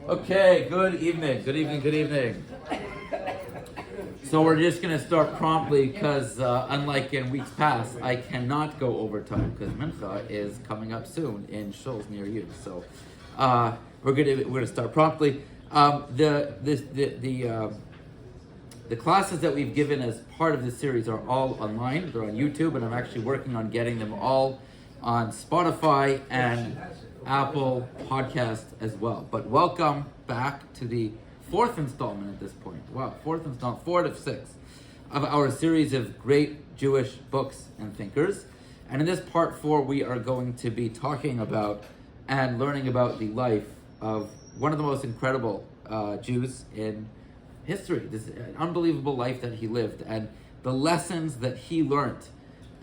Okay, good evening. So we're just going to start promptly because unlike in weeks past, I cannot go overtime because Mincha is coming up soon in shuls near you. So we're going to start promptly. The classes that we've given as part of this series are all online. They're on YouTube, and I'm actually working on getting them all on Spotify and Apple Podcast as well. But welcome back to the fourth installment at this point. Wow, four of six of our series of great Jewish books and thinkers. And in this part 4, we are going to be talking about and learning about the life of one of the most incredible Jews in history. This an unbelievable life that he lived, and the lessons that he learned,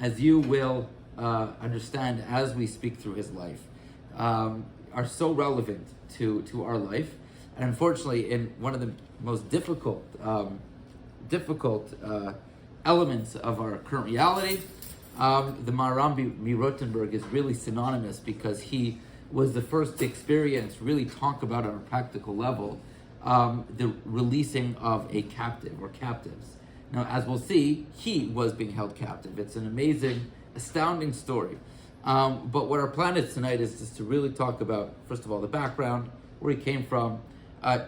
as you will understand as we speak through his life, are so relevant to our life. And unfortunately, in one of the most difficult elements of our current reality, the Maharam MiRottenberg is really synonymous because he was the first to experience, really talk about on a practical level, the releasing of a captive or captives. Now, as we'll see, he was being held captive. It's an amazing, astounding story. But what our plan is tonight is just to really talk about, first of all, the background, where he came from,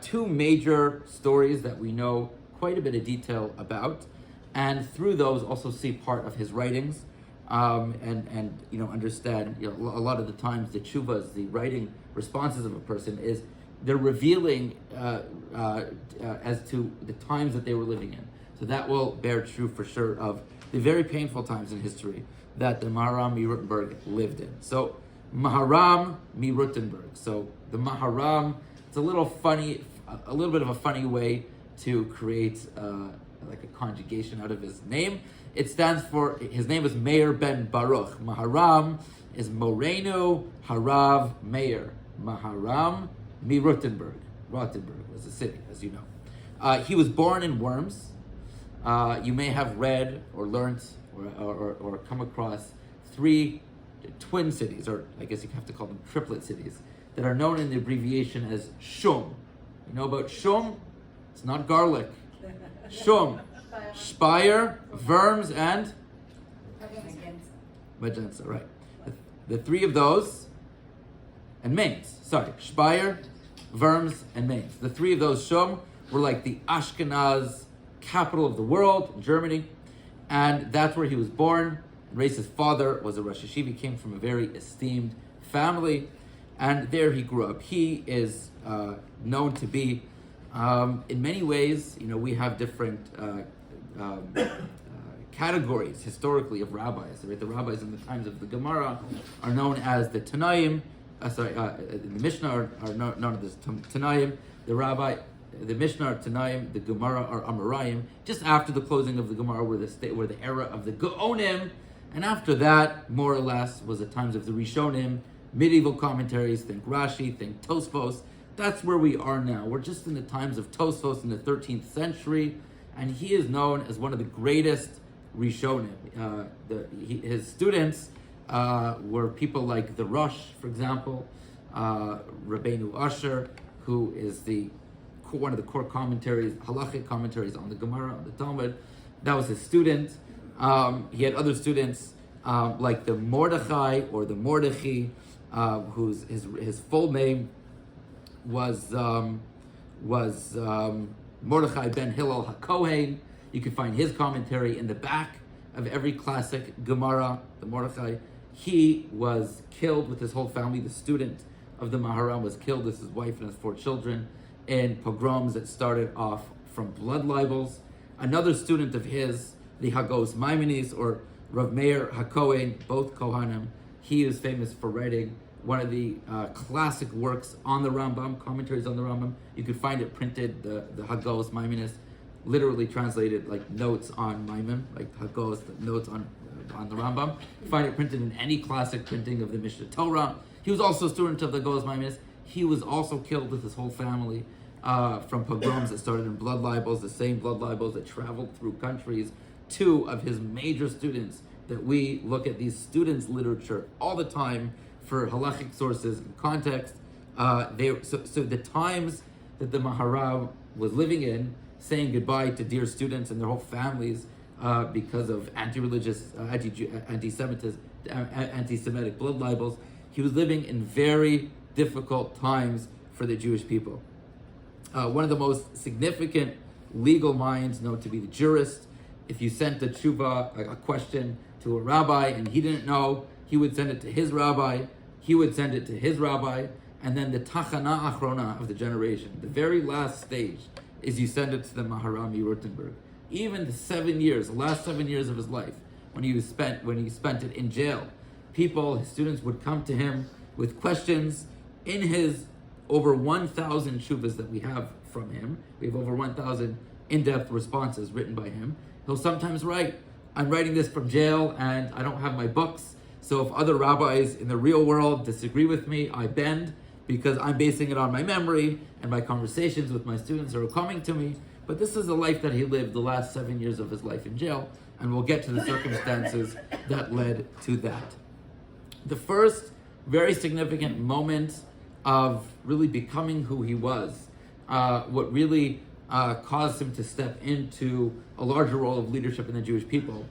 2 major stories that we know quite a bit of detail about, and through those also see part of his writings, and understand, a lot of the times the tshuvas, the writing responses of a person, is they're revealing as to the times that they were living in. So that will bear true for sure of the very painful times in history that the Maharam MiRottenberg lived in. So Maharam MiRottenberg. So the Maharam, it's a little bit of a funny way to create like a conjugation out of his name. It stands for, his name is Meir ben Baruch. Maharam is Morenu Harav Meir. Maharam MiRottenberg. Rottenberg was a city, as you know. He was born in Worms. You may have read or learned or come across 3 twin cities, or I guess you have to call them triplet cities, that are known in the abbreviation as Shum. You know about Shum? It's not garlic. Shum. Speyer, Worms, and Magenza, right. The 3 of those, and Mainz. Sorry, Speyer, Worms, and Mainz. The 3 of those, Shum, were like the Ashkenaz capital of the world, in Germany, and that's where he was born. His father was a Rosh Yeshiva. He came from a very esteemed family, and there he grew up. He is known to be, in many ways, we have different categories historically of rabbis. Right? The rabbis in the times of the Gemara are known as the Tanaim. The Mishnah are known as Tanaim. The Mishnah are Tanaim, the Gemara are Amoraim. Just after the closing of the Gemara were the era of the Gaonim, and after that, more or less, was the times of the Rishonim, medieval commentaries, think Rashi, think Tosfos. That's where we are now. We're just in the times of Tosfos in the 13th century, and he is known as one of the greatest Rishonim. His students were people like the Rosh, for example, Rabbeinu Asher, who is one of the core commentaries, halachic commentaries on the Gemara, on the Talmud. That was his student. He had other students like the Mordechai or the Mordechai, whose his full name was Mordechai ben Hillel HaKohen. You can find his commentary in the back of every classic Gemara, the Mordechai. He was killed with his whole family. The student of the Maharam was killed with his wife and his 4 children in pogroms that started off from blood libels. Another student of his, the Hagos Maimonides or Rav Meir HaKohen, both Kohanim, he is famous for writing one of the classic works on the Rambam, commentaries on the Rambam. You could find it printed, the Hagos Maimonides, literally translated like notes on Maimon, like Hagos, notes on the Rambam. You find it printed in any classic printing of the Mishnah Torah. He was also a student of the Hagos Maimonides. He was also killed with his whole family from pogroms that started in blood libels, the same blood libels that traveled through countries. 2 of his major students that we look at these students' literature all the time for halachic sources and context. So the times that the Maharam was living in, saying goodbye to dear students and their whole families because of anti-religious, anti-Semitic blood libels, he was living in very difficult times for the Jewish people. One of the most significant legal minds known to be the jurist. If you sent a tshuva, a question to a rabbi, and he didn't know, he would send it to his rabbi, he would send it to his rabbi, and then the tachana achrona of the generation, the very last stage, is you send it to the Maharam MiRottenberg. Even the last 7 years of his life, when he spent it in jail, his students would come to him with questions. In his over 1,000 shuvas that we have from him, we have over 1,000 in-depth responses written by him. He'll sometimes write, I'm writing this from jail and I don't have my books, so if other rabbis in the real world disagree with me, I bend, because I'm basing it on my memory and my conversations with my students who are coming to me. But this is the life that he lived the last 7 years of his life in jail, and we'll get to the circumstances that led to that. The first very significant moment of really becoming who he was, what really caused him to step into a larger role of leadership in the Jewish people,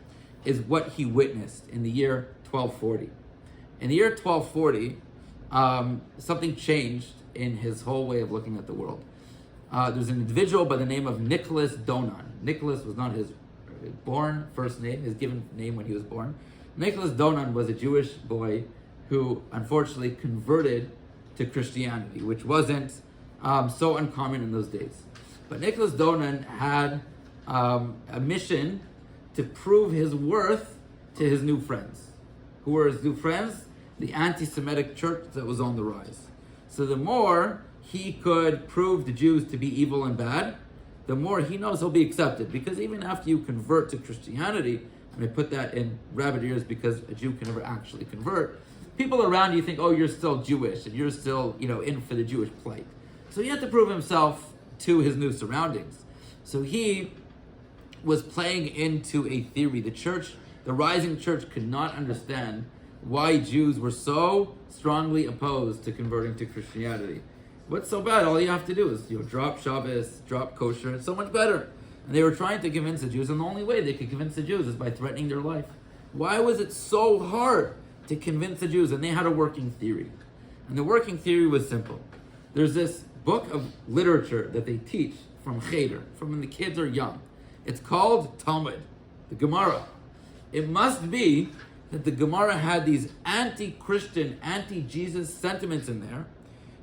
is what he witnessed in the year 1240. In the year 1240, something changed in his whole way of looking at the world. There's an individual by the name of Nicholas Donan. Nicholas was not his born first name, his given name when he was born. Nicholas Donan was a Jewish boy who unfortunately converted to Christianity, which wasn't so uncommon in those days. But Nicholas Donan had a mission to prove his worth to his new friends. Who were his new friends? The anti-Semitic church that was on the rise. So the more he could prove the Jews to be evil and bad, the more he knows he'll be accepted. Because even after you convert to Christianity, and I put that in rabbit ears because a Jew can never actually convert, people around you think, oh, you're still Jewish and you're still, in for the Jewish plight. So he had to prove himself to his new surroundings. So he was playing into a theory. The rising church could not understand why Jews were so strongly opposed to converting to Christianity. What's so bad? All you have to do is drop Shabbos, drop kosher, it's so much better. And they were trying to convince the Jews, and the only way they could convince the Jews is by threatening their life. Why was it so hard to convince the Jews? And they had a working theory. And the working theory was simple. There's this book of literature that they teach from Cheder, from when the kids are young. It's called Talmud, the Gemara. It must be that the Gemara had these anti-Christian, anti-Jesus sentiments in there,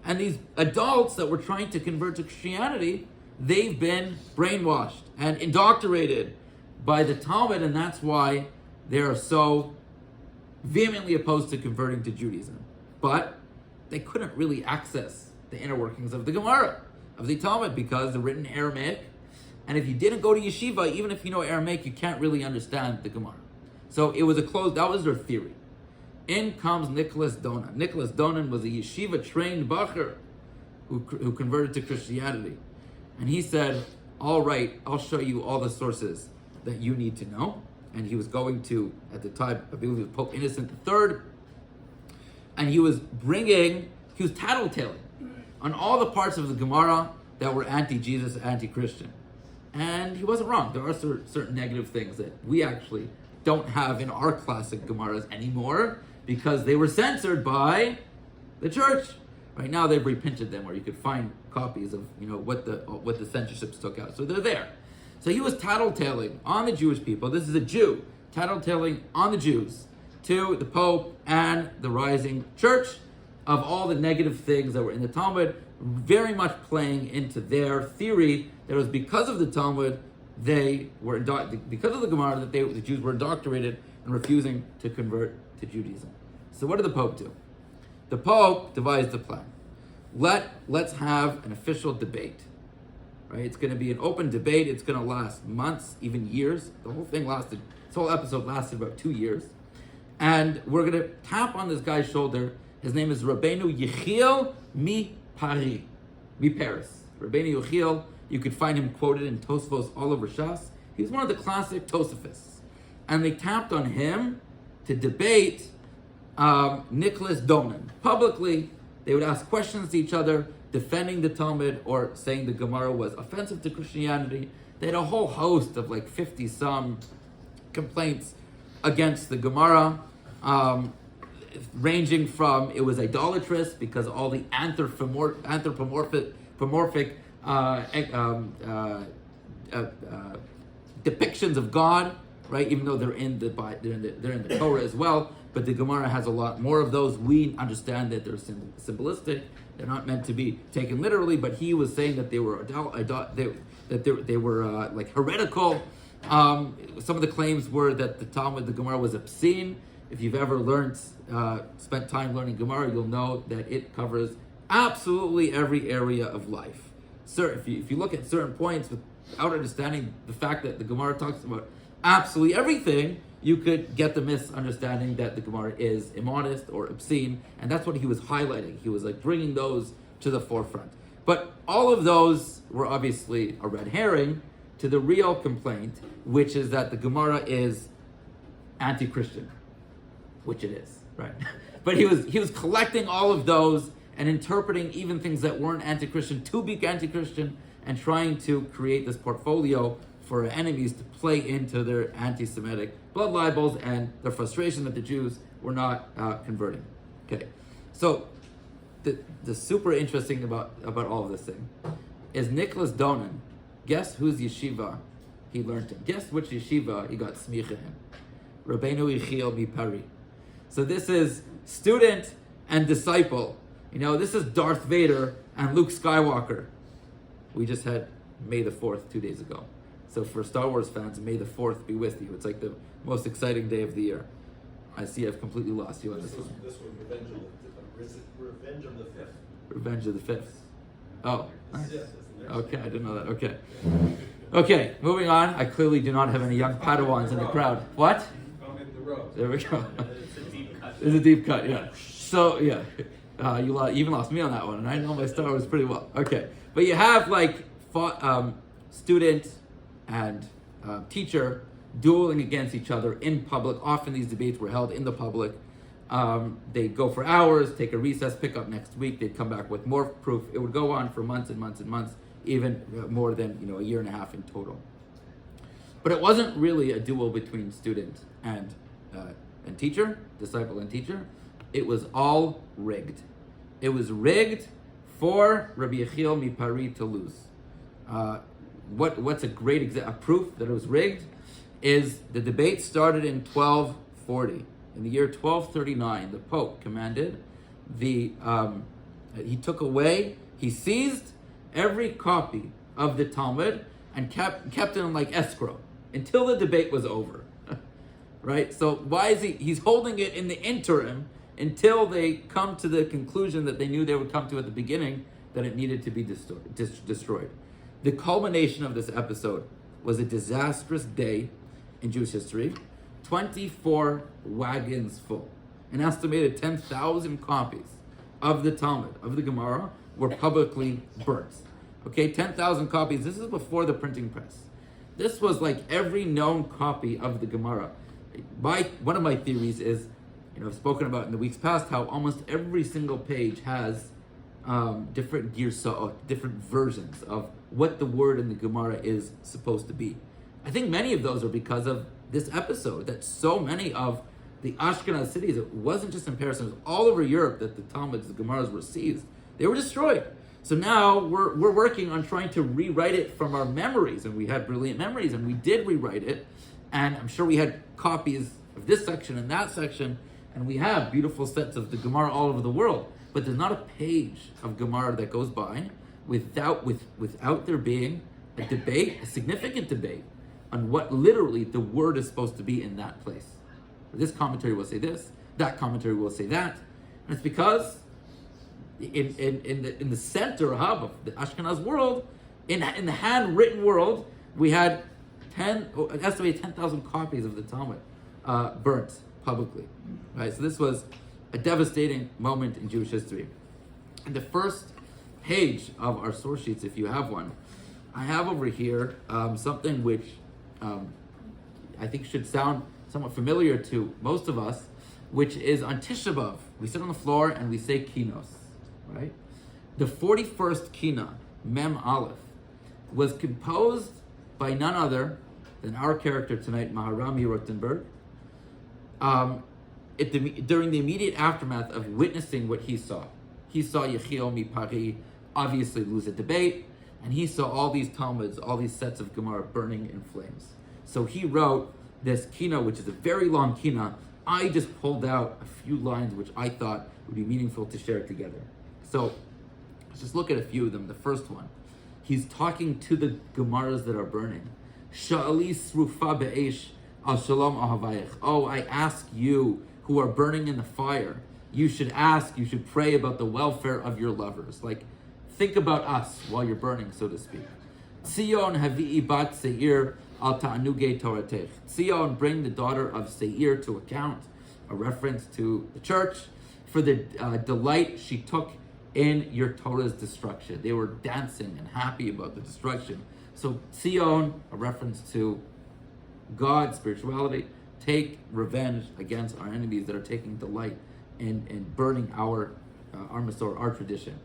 and these adults that were trying to convert to Christianity, they've been brainwashed and indoctrinated by the Talmud, and that's why they are so vehemently opposed to converting to Judaism. But they couldn't really access the inner workings of the Gemara, of the Talmud, because they're written in Aramaic, and if you didn't go to yeshiva, even if you know Aramaic, you can't really understand the Gemara. So it was that was their theory. In comes Nicholas Donan. Nicholas Donan was a yeshiva-trained bacher who converted to Christianity. And he said, all right, I'll show you all the sources that you need to know. And he was going to, at the time, I believe it was Pope Innocent III, and he was tattletaling on all the parts of the Gemara that were anti-Jesus, anti-Christian. And he wasn't wrong. There are certain negative things that we actually don't have in our classic Gemaras anymore because they were censored by the church. Right now they've reprinted them where you could find copies of what the censorships took out. So they're there. So he was tattletaling on the Jewish people. This is a Jew tattletaling on the Jews to the Pope and the rising church of all the negative things that were in the Talmud, very much playing into their theory that it was because of the Talmud because of the Gemara that the Jews were indoctrinated and refusing to convert to Judaism. So what did the Pope do? The Pope devised a plan. Let's have an official debate. Right? It's going to be an open debate. It's going to last months, even years. This whole episode lasted about 2 years. And we're going to tap on this guy's shoulder. His name is Rabbeinu Yechiel mi Paris. Rabbeinu Yechiel, you could find him quoted in Tosfos all over Shas. He was one of the classic Tosafists. And they tapped on him to debate Nicholas Donan publicly They would ask questions to each other, defending the Talmud or saying the Gemara was offensive to Christianity. They had a whole host of like 50-some complaints against the Gemara, ranging from it was idolatrous because all the anthropomorphic depictions of God, right? Even though they're in the Torah as well, but the Gemara has a lot more of those. We understand that they're symbolistic; they're not meant to be taken literally. But he was saying that they were they were like heretical. Some of the claims were that the Talmud, the Gemara, was obscene. If you've ever spent time learning Gemara, you'll know that it covers absolutely every area of life. Sir, if you look at certain points without understanding the fact that the Gemara talks about absolutely everything, you could get the misunderstanding that the Gemara is immodest or obscene, and that's what he was highlighting. He was like bringing those to the forefront. But all of those were obviously a red herring to the real complaint, which is that the Gemara is anti-Christian, which it is, right? But he was collecting all of those and interpreting even things that weren't anti-Christian to be anti-Christian, and trying to create this portfolio for enemies to play into their anti-Semitic blood libels and the frustration that the Jews were not converting. Okay, so the super interesting about all of this thing is Nicholas Donin. Guess whose yeshiva he learned in? Guess which yeshiva he got smicha in? Rabbeinu Yechiel Mipari. So this is student and disciple. You know, this is Darth Vader and Luke Skywalker. We just had May the 4th 2 days ago. So for Star Wars fans, May the 4th be with you. It's like the most exciting day of the year. I see I've completely lost you on this one. This was Revenge of the Fifth. Revenge of the Fifth. Oh, nice. Okay, I didn't know that. Okay, moving on. I clearly do not have any young Padawans in the crowd. What? There we go. It's a deep cut, yeah. So, yeah. You even lost me on that one, and I know my Star Wars pretty well. Okay, but you have like student and teacher dueling against each other in public. Often these debates were held in the public. They'd go for hours, take a recess, pick up next week. They'd come back with more proof. It would go on for months and months and months, even more than a year and a half in total. But it wasn't really a duel between student and teacher, disciple and teacher. It was all rigged. It was rigged for Rabbi Yechiel Mipari to lose. What's a great proof that it was rigged is the debate started in 1240. In the year 1239, the Pope commanded he seized every copy of the Talmud and kept it in like escrow until the debate was over. Right? So why is he's holding it in the interim until they come to the conclusion that they knew they would come to at the beginning, that it needed to be destroyed. The culmination of this episode was a disastrous day in Jewish history. 24 wagons full, an estimated 10,000 copies of the Talmud, of the Gemara, were publicly burnt. Okay, 10,000 copies. This is before the printing press. This was like every known copy of the Gemara. One of my theories is, I've spoken about in the weeks past how almost every single page has different girsa'ot, different versions of what the word in the Gemara is supposed to be. I think many of those are because of this episode, that so many of the Ashkenaz cities, it wasn't just in Paris, it was all over Europe that the Talmuds, the Gemaras were seized. They were destroyed. So now we're working on trying to rewrite it from our memories, and we had brilliant memories, and we did rewrite it, and I'm sure we had copies of this section and that section, and we have beautiful sets of the Gemara all over the world, but there's not a page of Gemara that goes by without there being a debate, a significant debate, on what literally the word is supposed to be in that place. This commentary will say this, that commentary will say that, and it's because in the center hub of the Ashkenaz world, in the handwritten world, we had an estimated 10,000 copies of the Talmud burnt publicly. Right, so this was a devastating moment in Jewish history. And the first page of our source sheets, if you have one, I have over here something which I think should sound somewhat familiar to most of us, which is on Tisha B'Av. We sit on the floor and we say kinos. right? The 41st Kina, Mem Aleph, was composed by none other than our character tonight, Maharam MiRottenberg, during the immediate aftermath of witnessing what he saw. He saw Yechiel Mipari obviously lose a debate, and he saw all these Talmuds, all these sets of Gemara burning in flames. So he wrote this Kina, which is a very long Kina. I just pulled out a few lines which I thought would be meaningful to share together. So let's just look at a few of them. The first one, he's talking to the Gemaras that are burning. Sha'ali srufa be'esh al shalom ahavayich. Oh, I ask you who are burning in the fire, you should pray about the welfare of your lovers. Like, think about us while you're burning, so to speak. Tzion havi'i bat seir al ta'anugei toratech. Tzion, bring the daughter of Seir to account, a reference to the church, for the delight she took in your Torah's destruction. They were dancing and happy about the destruction. So Tzion, a reference to God, spirituality, take revenge against our enemies that are taking delight in burning our Masor, our tradition.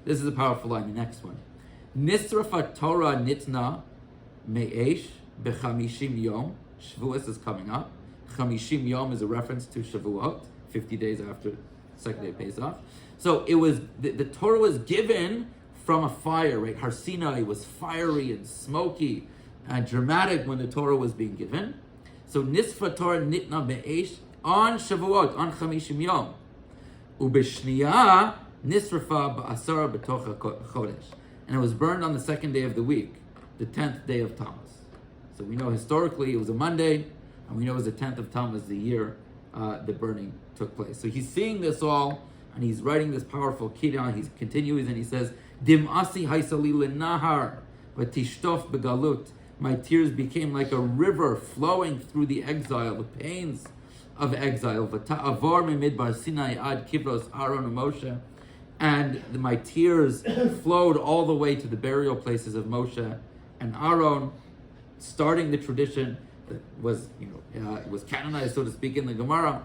This is a powerful line. The next one. Nisrafa Torah nitna me'esh bechamishim yom. Shavuos is coming up. Chamishim yom is a reference to Shavuot, 50 days after the second day of Pesach. So it was, the Torah was given from a fire, right? Har Sinai was fiery and smoky and dramatic when the Torah was being given. So Nisfa Torah nitna me'esh on Shavuot, on Chamishim yom. Ubeshniya nisrafa ba'asara b'tocha chodesh. And it was burned on the second day of the week, the 10th day of Tammuz. So we know historically it was a Monday, and we know it was the 10th of Tammuz, the year the burning took place. So he's seeing this all, and he's writing this powerful Kiddah. He continues and he says, Dim'asi haisali lenahar v'tishtof begalut. My tears became like a river flowing through the exile, the pains of exile. V'ta'avar memidbar Sinai ad kivros Aaron and Moshe. And my tears flowed all the way to the burial places of Moshe and Aaron, starting the tradition that was, it was canonized, so to speak, in the Gemara.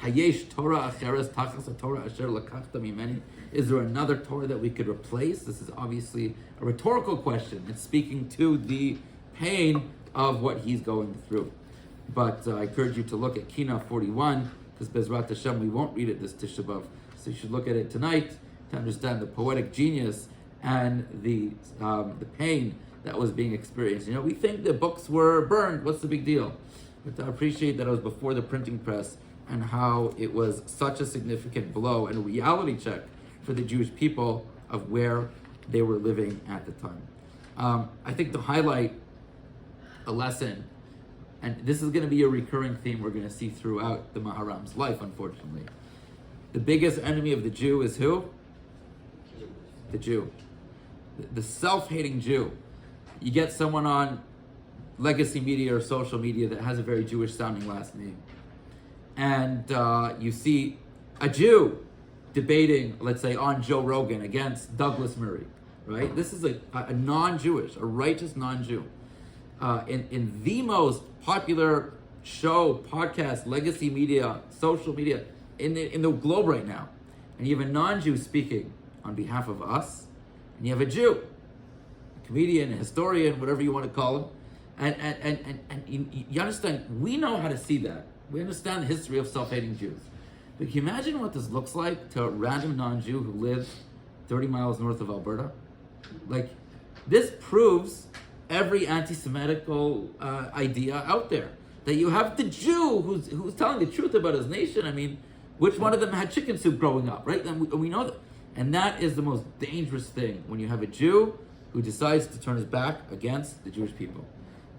Hayesh Torah acheres tachas Torah asher lakachta mimeni. Is there another Torah that we could replace? This is obviously a rhetorical question. It's speaking to the pain of what he's going through. But I encourage you to look at Kina 41, because Bezrat Hashem, we won't read it this Tisha B'Av. So you should look at it tonight to understand the poetic genius and the pain that was being experienced. We think the books were burned. What's the big deal? But to appreciate that it was before the printing press and how it was such a significant blow and a reality check for the Jewish people of where they were living at the time. I think to highlight a lesson, and this is going to be a recurring theme we're going to see throughout the Maharam's life, unfortunately. The biggest enemy of the Jew is who? The Jew. The self-hating Jew. You get someone on legacy media or social media that has a very Jewish-sounding last name. And you see a Jew debating, let's say, on Joe Rogan against Douglas Murray, right? This is a non-Jewish, a righteous non-Jew. In the most popular show, podcast, legacy media, social media in the globe right now, and you have a non-Jew speaking on behalf of us, and you have a Jew, a comedian, a historian, whatever you want to call him, and you understand, we know how to see that. We understand the history of self-hating Jews. But can you imagine what this looks like to a random non-Jew who lives 30 miles north of Alberta? Like, this proves every anti-Semitical idea out there. That you have the Jew who's telling the truth about his nation. I mean, which one of them had chicken soup growing up, right? And we know that. And that is the most dangerous thing, when you have a Jew who decides to turn his back against the Jewish people.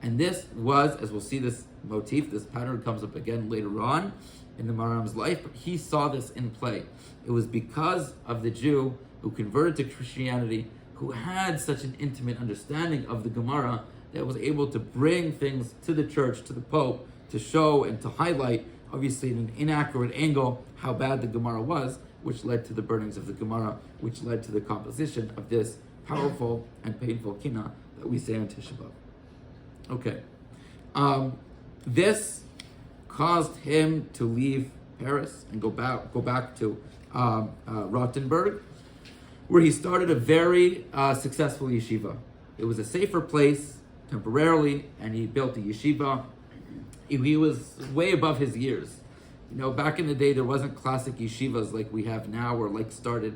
And this was, as we'll see this motif, this pattern comes up again later on in the Maharam's life, but he saw this in play. It was because of the Jew who converted to Christianity, who had such an intimate understanding of the Gemara, that was able to bring things to the church, to the Pope, to show and to highlight, obviously in an inaccurate angle, how bad the Gemara was, which led to the burnings of the Gemara, which led to the composition of this powerful and painful Kina that we say on Tisha B'Av. Okay. This caused him to leave Paris and go back to MiRottenberg, where he started a very successful yeshiva. It was a safer place temporarily, and he built a yeshiva. He was way above his years. Back in the day, there wasn't classic yeshivas like we have now, or like started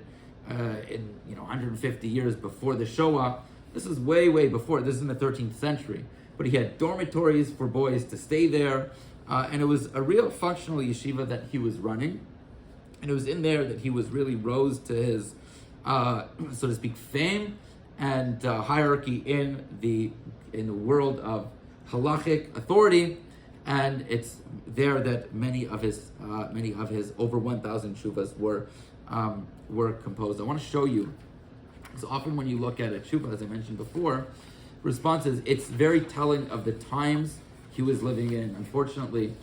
in 150 years before the Shoah. This is way, way before. This is in the 13th century. But he had dormitories for boys to stay there, and it was a real functional yeshiva that he was running. And it was in there that he was really rose to his, so to speak, fame and hierarchy in the world of halachic authority. And it's there that many of his over 1,000 shuvas were composed. I want to show you, because often when you look at a shuva, as I mentioned before, responses, it's very telling of the times he was living in. Unfortunately,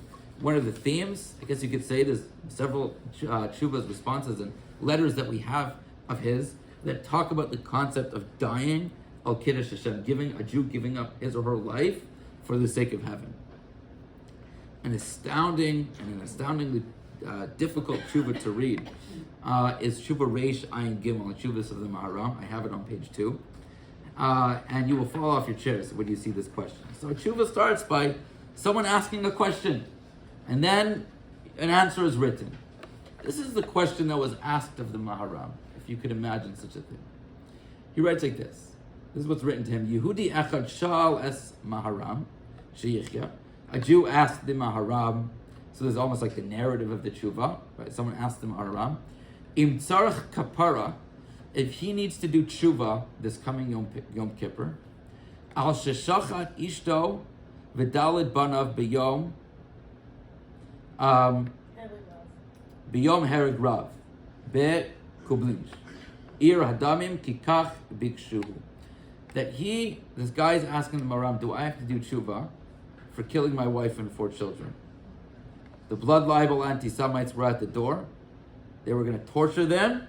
one of the themes, I guess you could say, there's several shuvas, responses, and letters that we have of his that talk about the concept of dying al kiddush Hashem, a Jew giving up his or her life for the sake of heaven. An astoundingly difficult tshuva to read is tshuva Reish Ayin Gimel, the tshuvas of the Maharam. I have it on page 2. And you will fall off your chairs when you see this question. So tshuva starts by someone asking a question, and then an answer is written. This is the question that was asked of the Maharam, if you could imagine such a thing. He writes like this. This is what's written to him. Yehudi echad shal es Maharam, sheyichya. A Jew asked the Maharam, so there's almost like the narrative of the tshuva, right? Someone asked the Maharam, Im tzarech kapara, if he needs to do tshuva this coming Yom Kippur, al sheshachat ishto v'dalid banav b'yom hereg rav be'kublinch ir hadamim kikach bikshuhu. That this guy is asking the Maharam, do I have to do tshuva for killing my wife and 4 children? The blood libel anti-Semites were at the door. They were going to torture them,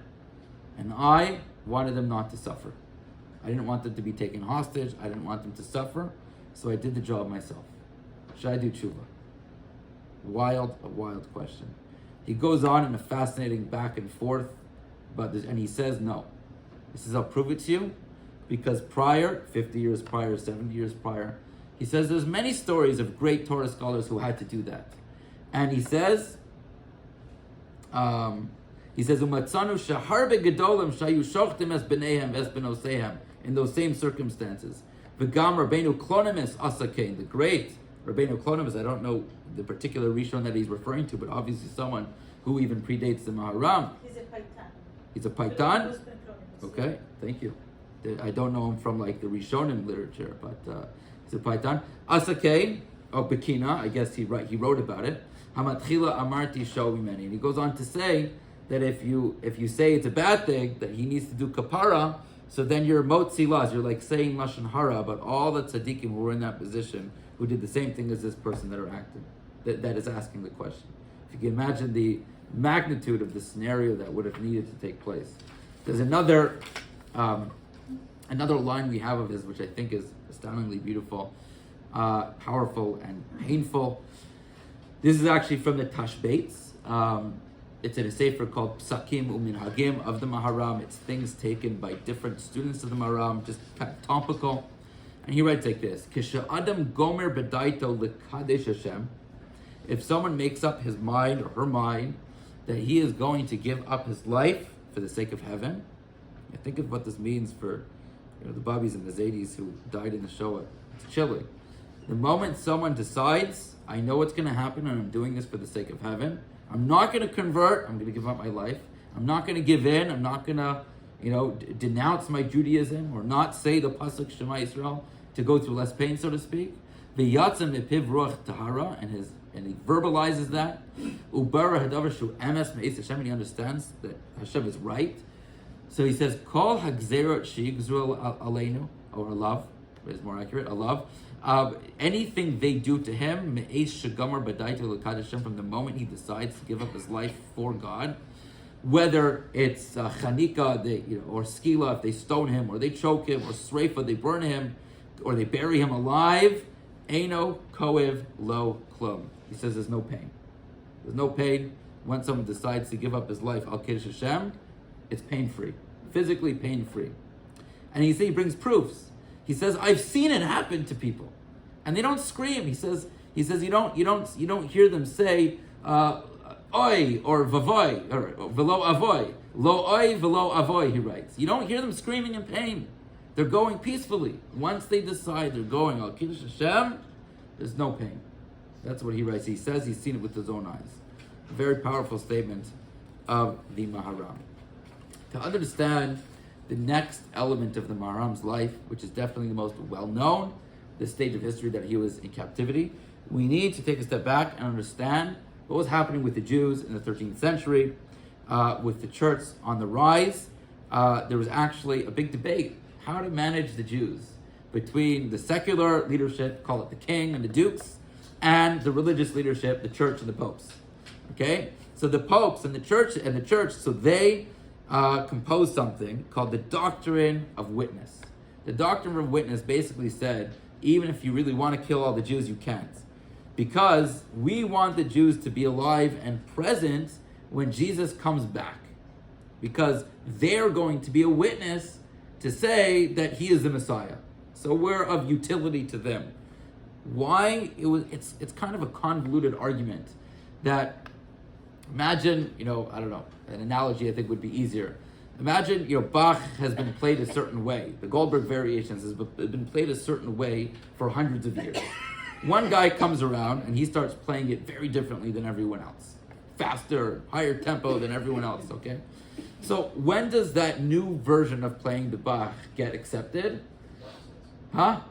and I wanted them not to suffer. I didn't want them to be taken hostage. I didn't want them to suffer, so I did the job myself. Should I do tshuva? A wild question. He goes on in a fascinating back and forth, and he says no. He says, I'll prove it to you, because 50 years prior, 70 years prior, he says there's many stories of great Torah scholars who had to do that. And he says, Umatzanu shaharbe gedolim shayu shochtim es b'neihem es b'noseihem, in those same circumstances. V'gam Rabbeinu Klonimus asakein, the great Rabbeinu Klonimus, I don't know the particular Rishon that he's referring to, but obviously someone who even predates the Maharam. He's a Paitan? Okay, thank you. I don't know him from like the Rishonim literature, but he's a Paitan. Asakei, Bekina, I guess he wrote about it. Hamatchila amarti show many. And he goes on to say that if you say it's a bad thing, that he needs to do kapara, so then you're motzi las, you're like saying lashon hara about all the tzaddikim who were in that position, who did the same thing as this person that are acting, that is asking the question. If you can imagine the magnitude of the scenario that would have needed to take place. There's another line we have of his, which I think is astoundingly beautiful, powerful, and painful. This is actually from the Tashbates. It's in a sefer called Psakim U'Minhagim of the Maharam. It's things taken by different students of the Maharam, just kind of topical. And he writes like this: Kisha Adam Gomer Bedaito L'Kadesh Hashem. If someone makes up his mind or her mind that he is going to give up his life for the sake of heaven, I think of what this means for the Babis and the Zaydis who died in the Shoah. It's chilling. The moment someone decides, I know what's going to happen and I'm doing this for the sake of heaven, I'm not going to convert, I'm going to give up my life, I'm not going to give in, I'm not going to denounce my Judaism or not say the Pasuk Shema Yisrael to go through less pain, so to speak. V'yatzem epiv ruach tahara, and he verbalizes that. Ubara hadavar shu emes me'is Hashem, and he understands that Hashem is right. So he says, Kol hagzerot she'igzru aleinu, or alav, is more accurate, alav. Anything they do to him, me'es shegamar b'daito l'kad Hashem, from the moment he decides to give up his life for God, whether it's chanika, or skila, if they stone him, or they choke him, or sreifa, they burn him, or they bury him alive, Eino koev lo klum. He says there's no pain. There's no pain. when someone decides to give up his life al Kiddush Hashem, it's pain-free, physically pain-free. And he brings proofs. He says, I've seen it happen to people, and they don't scream. He says you don't hear them say oi or vavoy or velo avoy, lo oi velo avoy. He writes, you don't hear them screaming in pain. They're going peacefully. Once they decide they're going al Kiddush Hashem, there's no pain. That's what he writes. He says he's seen it with his own eyes. A very powerful statement of the Maharam. To understand the next element of the Maharam's life, which is definitely the most well-known, the stage of history that he was in captivity, we need to take a step back and understand what was happening with the Jews in the 13th century, with the church on the rise. There was actually a big debate how to manage the Jews between the secular leadership, call it the king and the dukes, and the religious leadership, the church and the popes. Okay, so the popes and the church, so they composed something called the Doctrine of Witness. The Doctrine of Witness basically said, even if you really want to kill all the Jews, you can't. Because we want the Jews to be alive and present when Jesus comes back. Because they're going to be a witness to say that he is the Messiah. So we're of utility to them. Why? It's kind of a convoluted argument that, imagine, I don't know, an analogy I think would be easier. Imagine, Bach has been played a certain way. The Goldberg Variations has been played a certain way for hundreds of years. One guy comes around and he starts playing it very differently than everyone else. Faster, higher tempo than everyone else, okay? So when does that new version of playing the Bach get accepted? Huh?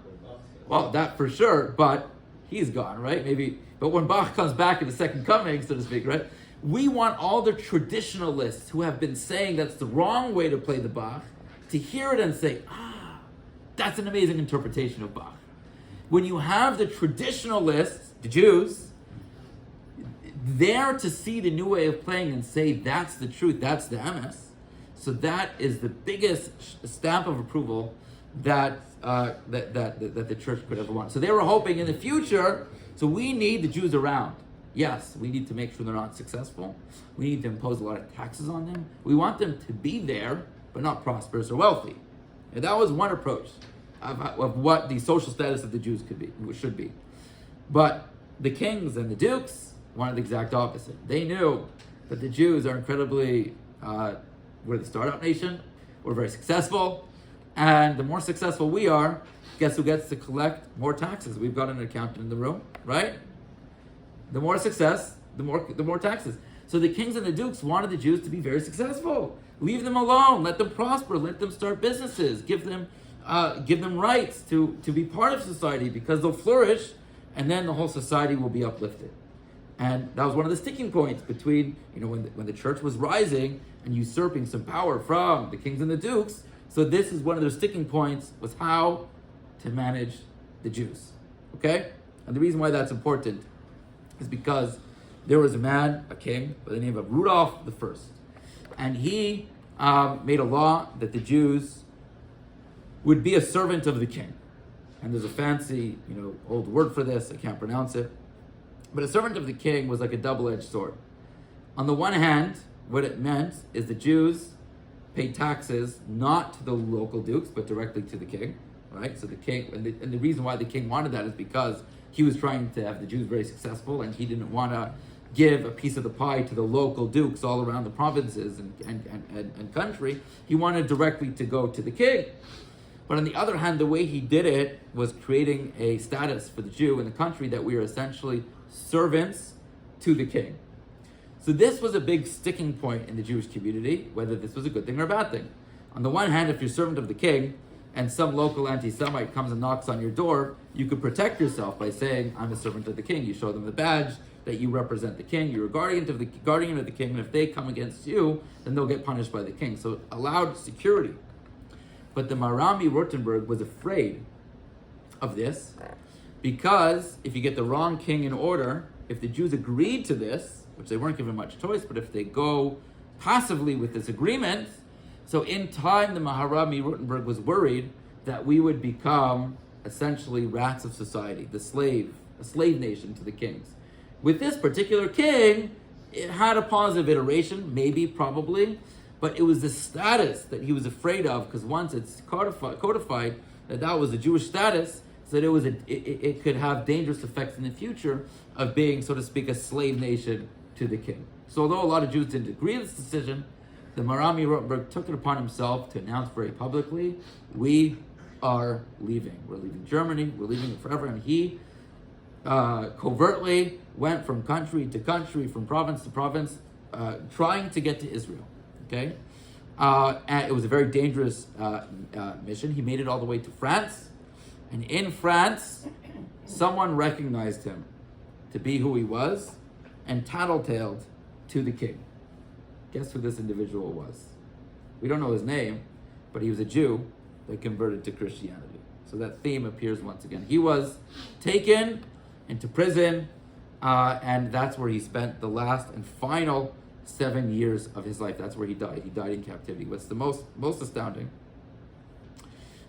Well, that for sure, but he's gone, right? Maybe, but when Bach comes back in the second coming, so to speak, right? We want all the traditionalists who have been saying that's the wrong way to play the Bach to hear it and say, that's an amazing interpretation of Bach. When you have the traditionalists, the Jews, there to see the new way of playing and say that's the truth, that's the emes, so that is the biggest stamp of approval that the church could ever want. So they were hoping in the future, so we need the Jews around. Yes, we need to make sure they're not successful. We need to impose a lot of taxes on them. We want them to be there, but not prosperous or wealthy. And that was one approach of what the social status of the Jews should be. But the kings and the dukes wanted the exact opposite. They knew that the Jews are incredibly, we're the startup nation, we're very successful, and the more successful we are, guess who gets to collect more taxes? We've got an accountant in the room, right? The more success, the more taxes. So the kings and the dukes wanted the Jews to be very successful. Leave them alone, let them prosper, let them start businesses, give them rights to be part of society, because they'll flourish, and then the whole society will be uplifted. And that was one of the sticking points between, when the church was rising and usurping some power from the kings and the dukes. So this is one of their sticking points, was how to manage the Jews. Okay? And the reason why that's important is because there was a king by the name of Rudolph I, and he made a law that the Jews would be a servant of the king. And there's a fancy, old word for this, I can't pronounce it. But a servant of the king was like a double-edged sword. On the one hand, what it meant is the Jews paid taxes not to the local dukes, but directly to the king, right? So the king, and the reason why the king wanted that is because he was trying to have the Jews very successful, and he didn't want to give a piece of the pie to the local dukes all around the provinces and country. He wanted directly to go to the king. But on the other hand, the way he did it was creating a status for the Jew in the country that we are essentially servants to the king. So this was a big sticking point in the Jewish community, whether this was a good thing or a bad thing. On the one hand, if you're servant of the king and some local anti-Semite comes and knocks on your door, you could protect yourself by saying, I'm a servant of the king. You show them the badge that you represent the king. You're a guardian of the king, and if they come against you, then they'll get punished by the king. So it allowed security. But the Maharam MiRottenberg was afraid of this, because if you get the wrong king in order, if the Jews agreed to this, which they weren't given much choice, but if they go passively with this agreement, so in time the Maharam MiRottenberg was worried that we would become essentially rats of society, a slave nation to the kings. With this particular king, it had a positive iteration, maybe, probably, but it was the status that he was afraid of, because once it's codified that was a Jewish status, so that it could have dangerous effects in the future of being, so to speak, a slave nation to the king. So although a lot of Jews didn't agree with this decision, the Maharam MiRottenberg took it upon himself to announce very publicly, we are leaving. We're leaving Germany, we're leaving it forever. And he covertly went from country to country, from province to province, trying to get to Israel. Okay? And it was a very dangerous mission. He made it all the way to France. And in France, someone recognized him to be who he was and tattletaled to the king. Guess who this individual was? We don't know his name, but he was a Jew that converted to Christianity. So that theme appears once again. He was taken into prison, and that's where he spent the last and final 7 years of his life. That's where he died. He died in captivity. What's the most astounding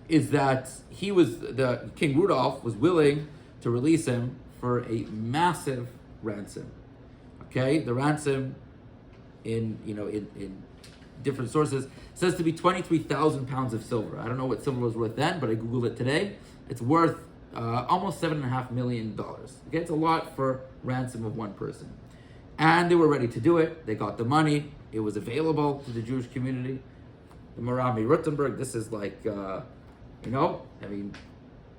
is that the King Rudolph was willing to release him for a massive ransom. Okay, the ransom in different sources says to be 23,000 pounds of silver. I don't know what silver was worth then, but I googled it today. It's worth almost $7.5 million. Okay, it's a lot for ransom of one person. And they were ready to do it. They got the money. It was available to the Jewish community. The Maharam MiRottenberg, this is like,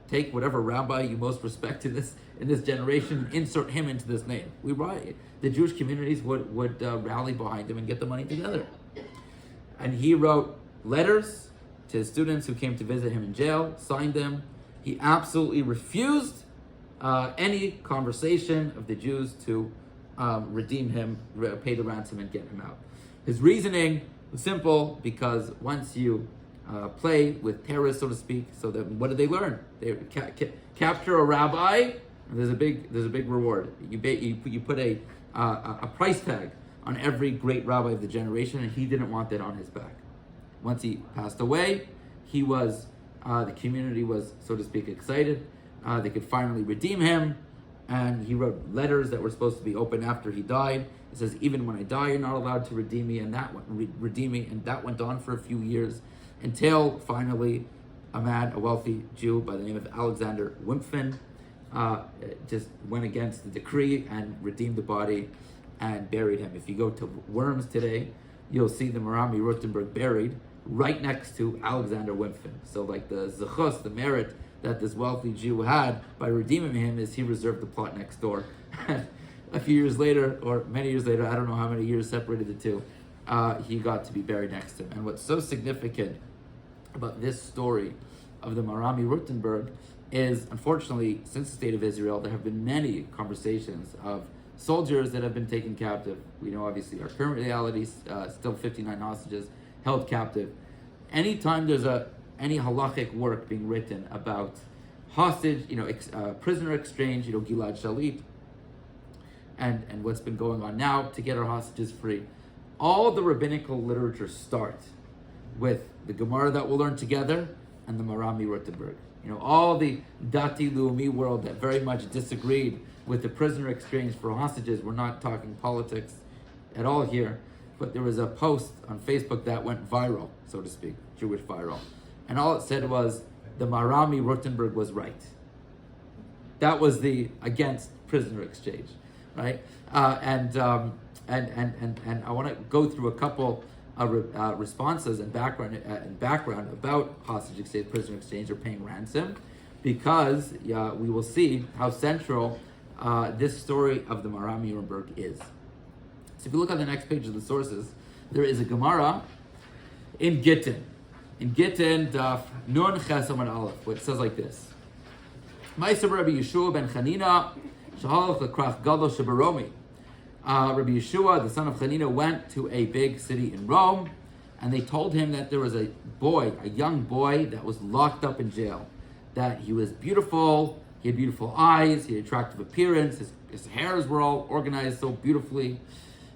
take whatever rabbi you most respect in this generation, insert him into this name. The Jewish communities would rally behind him and get the money together. And he wrote letters to his students who came to visit him in jail, signed them. He absolutely refused any conversation of the Jews to redeem him, pay the ransom, and get him out. His reasoning was simple, because once you play with terrorists, so to speak, so that what did they learn? They capture a rabbi, and there's a big reward. You put a price tag on every great rabbi of the generation, and he didn't want that on his back. Once he passed away, he was the community was, so to speak, excited. They could finally redeem him, and he wrote letters that were supposed to be open after he died. It says, "Even when I die, you're not allowed to redeem me," and that went on for a few years, until finally a wealthy Jew by the name of Alexander Wimpfen just went against the decree and redeemed the body and buried him. If you go to Worms today, you'll see the Maharam MiRottenberg buried right next to Alexander Wimpfen. So like the zechus, the merit that this wealthy Jew had by redeeming him is he reserved the plot next door. A few years later, or many years later, I don't know how many years separated the two, he got to be buried next to him. And what's so significant about this story of the Maharam MiRottenberg is, unfortunately, since the state of Israel, there have been many conversations of soldiers that have been taken captive. We know, obviously, our current reality, still 59 hostages held captive. Anytime there's any halachic work being written about hostage, prisoner exchange, Gilad Shalit, and what's been going on now to get our hostages free, all the rabbinical literature starts with the Gemara that we'll learn together and the Maharam MiRottenberg. All the Dati Leumi world that very much disagreed with the prisoner exchange for hostages. We're not talking politics at all here, but there was a post on Facebook that went viral, so to speak, Jewish viral. And all it said was, the Maharam MiRottenberg was right. That was the against prisoner exchange, right? And I want to go through a couple responses and background about hostage exchange, prisoner exchange, or paying ransom, because we will see how central this story of the Maharam MiRottenberg is. So if you look on the next page of the sources, there is a Gemara in Gittin. In Gittin, Daf Nun Ches Amud Aleph, which says like this: Ma'aser Rabbi Yeshua ben Chanina shehalach lekrach gadol shebaromi. Rabbi Yeshua, the son of Chanina, went to a big city in Rome, and they told him that there was a young boy that was locked up in jail. That he was beautiful, he had beautiful eyes, he had attractive appearance, his hairs were all organized so beautifully.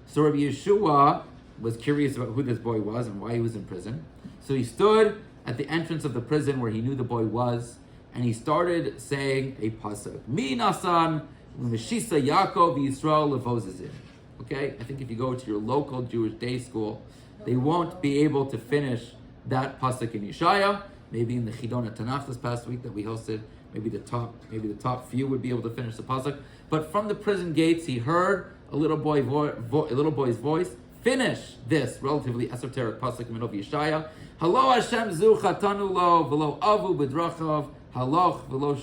So Rabbi Yeshua was curious about who this boy was and why he was in prison. So he stood at the entrance of the prison where he knew the boy was, and he started saying a pasuk. Mi nasan Meshisa Yaakov Yisrael levozizim. Okay, I think if you go to your local Jewish day school, they won't be able to finish that pasuk in Yeshaya. Maybe in the Chidon Tanakh this past week that we hosted, maybe the top few would be able to finish the pasuk. But from the prison gates, he heard a little boy's voice finish this relatively esoteric pasuk in of Yeshaya. Halo Hashem zu chatanu lo v'lo avu b'drachav haloch v'lo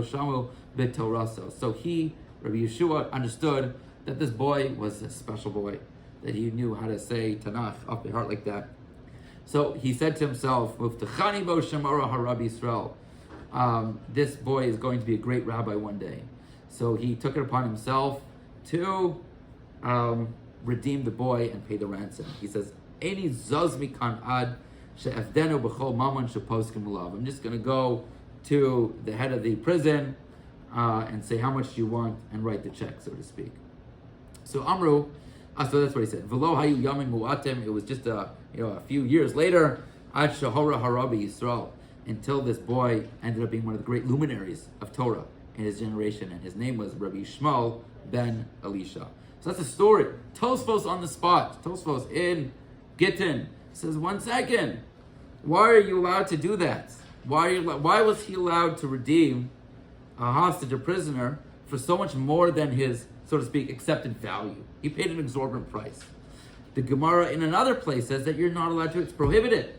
shamu b'toraso. So he, Rabbi Yeshua, understood that this boy was a special boy, that he knew how to say Tanakh off by heart like that. So he said to himself, "Muftachani bo shemara harabi Yisrael." This boy is going to be a great rabbi one day. So he took it upon himself to redeem the boy and pay the ransom. He says, "Eini zaz mikan ad she'efdenu b'chol mammon sheposkim ulav." I'm just going to go to the head of the prison and say how much you want and write the check, so to speak. So Amru, so that's what he said. V'lo hayu yamin mu'atem. It was just a few years later, ad shahora harabi Yisrael, until this boy ended up being one of the great luminaries of Torah in his generation, and his name was Rabbi Shmuel ben Elisha. So that's a story. Tosfos on the spot. Tosfos in Gittin says, 1 second, why are you allowed to do that? Why was he allowed to redeem a hostage, a prisoner, for so much more than his, so to speak, accepted value? He paid an exorbitant price. The Gemara in another place says that you're not allowed to, it's prohibited.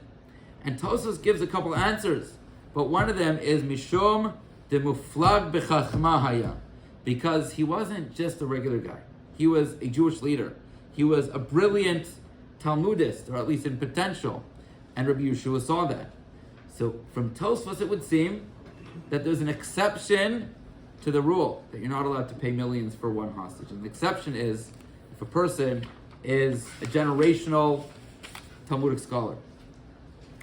And Tosfos gives a couple answers, but one of them is Mishum de Muflag b'chachma haya, because he wasn't just a regular guy. He was a Jewish leader. He was a brilliant Talmudist, or at least in potential, and Rabbi Yeshua saw that. So from Tosfos it would seem that there's an exception to the rule, that you're not allowed to pay millions for one hostage. And the exception is if a person is a generational Talmudic scholar.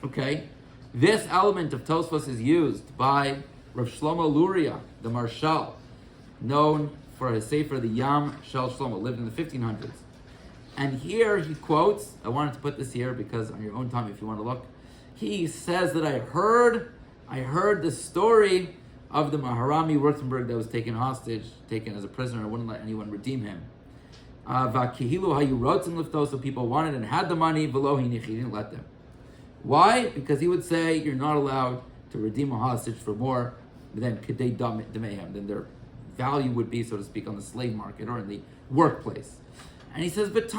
Okay? This element of Tosfos is used by Rav Shlomo Luria, the Marshal, known for his sefer, the Yam Shel Shlomo, lived in the 1500s. And here he quotes, I wanted to put this here because on your own time if you want to look, he says that I heard the story of the Maharam MiRottenberg that was taken hostage, taken as a prisoner, wouldn't let anyone redeem him. So people wanted and had the money, he didn't let them. Why? Because he would say you're not allowed to redeem a hostage for more than kedei damehem, than their value would be, so to speak, on the slave market or in the workplace. And he says, but he says,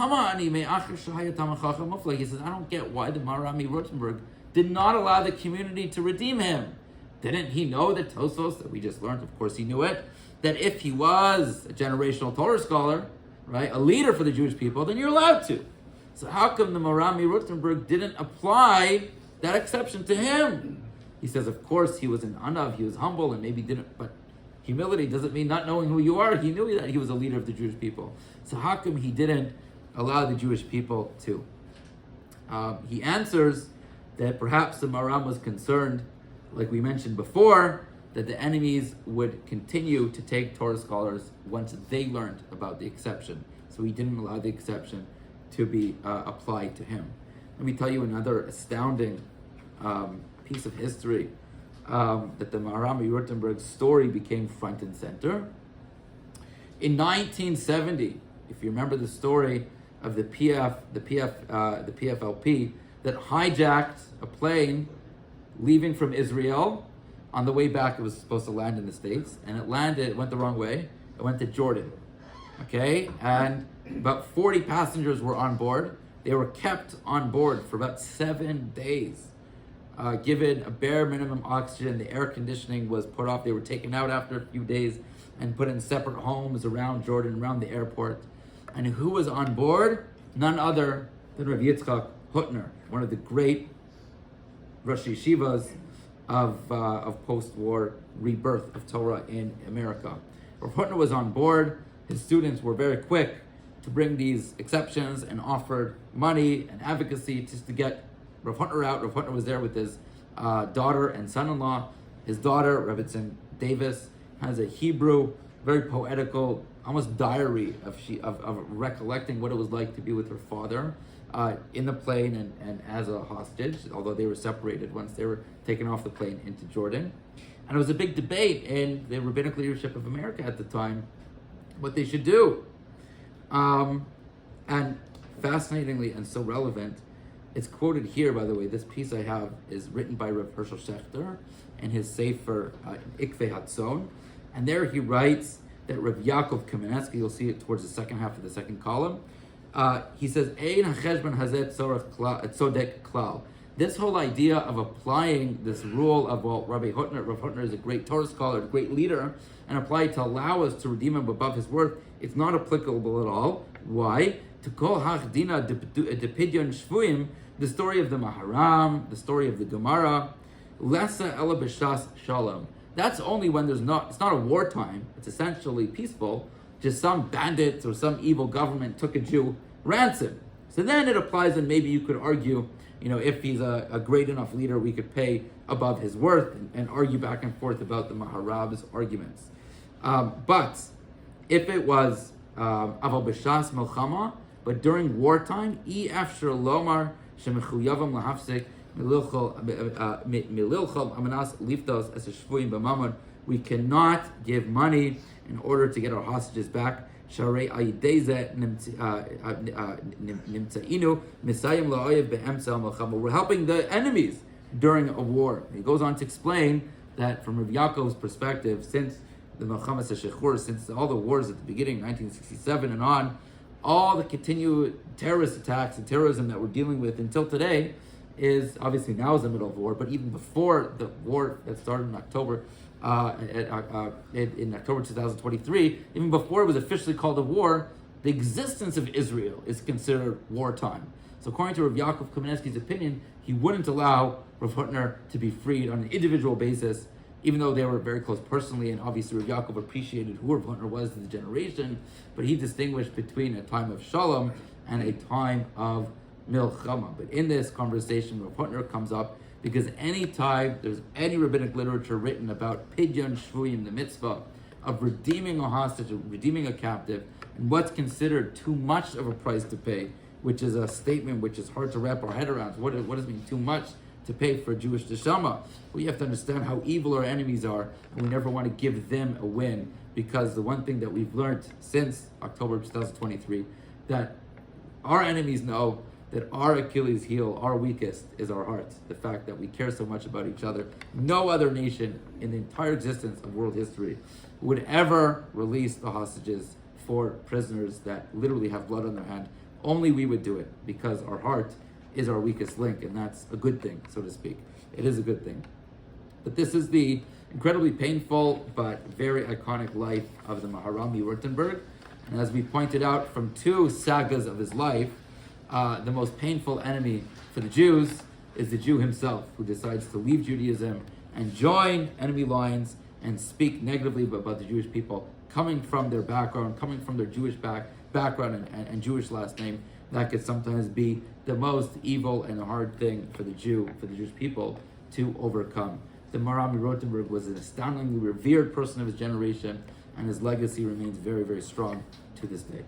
I don't get why the Maharam MiRottenberg did not allow the community to redeem him. Didn't he know that Tosfos, that we just learned, of course he knew it, that if he was a generational Torah scholar, right, a leader for the Jewish people, then you're allowed to. So how come the Maharam MiRottenberg didn't apply that exception to him? He says, of course, he was an anav, he was humble, and maybe didn't, but humility doesn't mean not knowing who you are. He knew that he was a leader of the Jewish people. So how come he didn't allow the Jewish people to? He answers that perhaps the Maharam was concerned, like we mentioned before, that the enemies would continue to take Torah scholars once they learned about the exception. So he didn't allow the exception to be applied to him. Let me tell you another astounding piece of history that the Maharam MiRottenberg story became front and center. In 1970, if you remember the story of the PFLP that hijacked a plane leaving from Israel. On the way back, it was supposed to land in the States, and it went the wrong way. It went to Jordan. Okay, and about 40 passengers were on board. They were kept on board for about 7 days, given a bare minimum oxygen. The air conditioning was put off. They were taken out after a few days and put in separate homes around Jordan, around the airport. And who was on board? None other than Rav Yitzchak Hutner, one of the great Rosh Yeshivas of post-war rebirth of Torah in America. Rav Hutner was on board. His students were very quick to bring these exceptions and offered money and advocacy just to get Rav Hutner out. Rav Hutner was there with his daughter and son-in-law. His daughter, Rebbetzin Davis, has a Hebrew, very poetical, almost diary of recollecting what it was like to be with her father in the plane and as a hostage, although they were separated once they were taken off the plane into Jordan. And it was a big debate in the rabbinic leadership of America at the time, what they should do. And fascinatingly and so relevant, it's quoted here, by the way. This piece I have is written by Rav Hershel Schechter in his Sefer Ikvei Hatzon. And there he writes that Rav Yaakov Kamenetsky, you'll see it towards the second half of the second column, he says, Ein hacheshbon hazeh tzodek klal. This whole idea of applying this rule of, well, Rav Hutner is a great Torah scholar, a great leader, and apply it to allow us to redeem him above his worth, it's not applicable at all. Why? To kol hachdina de pidyon shvuim, the story of the Maharam, the story of the Gemara, lesa ela b'shas shalom. That's only when it's not a wartime, it's essentially peaceful, just some bandits or some evil government took a Jew ransom. So then it applies, and maybe you could argue, if he's a great enough leader, we could pay above his worth and argue back and forth about the Maharab's arguments. But if it was aval b'shas melchama, but during wartime, after lomar shemechuyavam lahafsek mililchol amanas liftos as a shvuim b'mamon, we cannot give money in order to get our hostages back. Sharei ayideze nimtzainu misayim la'oyev be'emtza melchama. We're helping the enemies during a war. He goes on to explain that from Rav Yaakov's perspective, since the Melchamas HaShechur, since all the wars at the beginning, 1967 and on, all the continued terrorist attacks and terrorism that we're dealing with until today is, obviously now is the middle of war, but even before the war that started in October, in October 2023, even before it was officially called a war, the existence of Israel is considered wartime. So according to Rav Yaakov Kamenetsky's opinion, he wouldn't allow Rav Hutner to be freed on an individual basis, even though they were very close personally, and obviously Rav Yaakov appreciated who Rav Hutner was to the generation, but he distinguished between a time of shalom and a time of milchama. But in this conversation, Rav Hutner comes up because any time there's any rabbinic literature written about pidyon shvuyim, the mitzvah of redeeming a hostage, redeeming a captive, and what's considered too much of a price to pay, which is a statement which is hard to wrap our head around. What does it mean too much to pay for a Jewish neshama? We have to understand how evil our enemies are, and we never want to give them a win, because the one thing that we've learned since October 2023, that our enemies know that our Achilles heel, our weakest, is our hearts. The fact that we care so much about each other. No other nation in the entire existence of world history would ever release the hostages for prisoners that literally have blood on their hand. Only we would do it, because our heart is our weakest link, and that's a good thing, so to speak. It is a good thing. But this is the incredibly painful but very iconic life of the Maharam MiRottenberg. And as we pointed out from two sagas of his life, the most painful enemy for the Jews is the Jew himself, who decides to leave Judaism and join enemy lines and speak negatively about the Jewish people, coming from their background, coming from their Jewish background and Jewish last name. That could sometimes be the most evil and hard thing for the Jewish people to overcome. The Maharam MiRottenberg was an astoundingly revered person of his generation, and his legacy remains very, very strong to this day.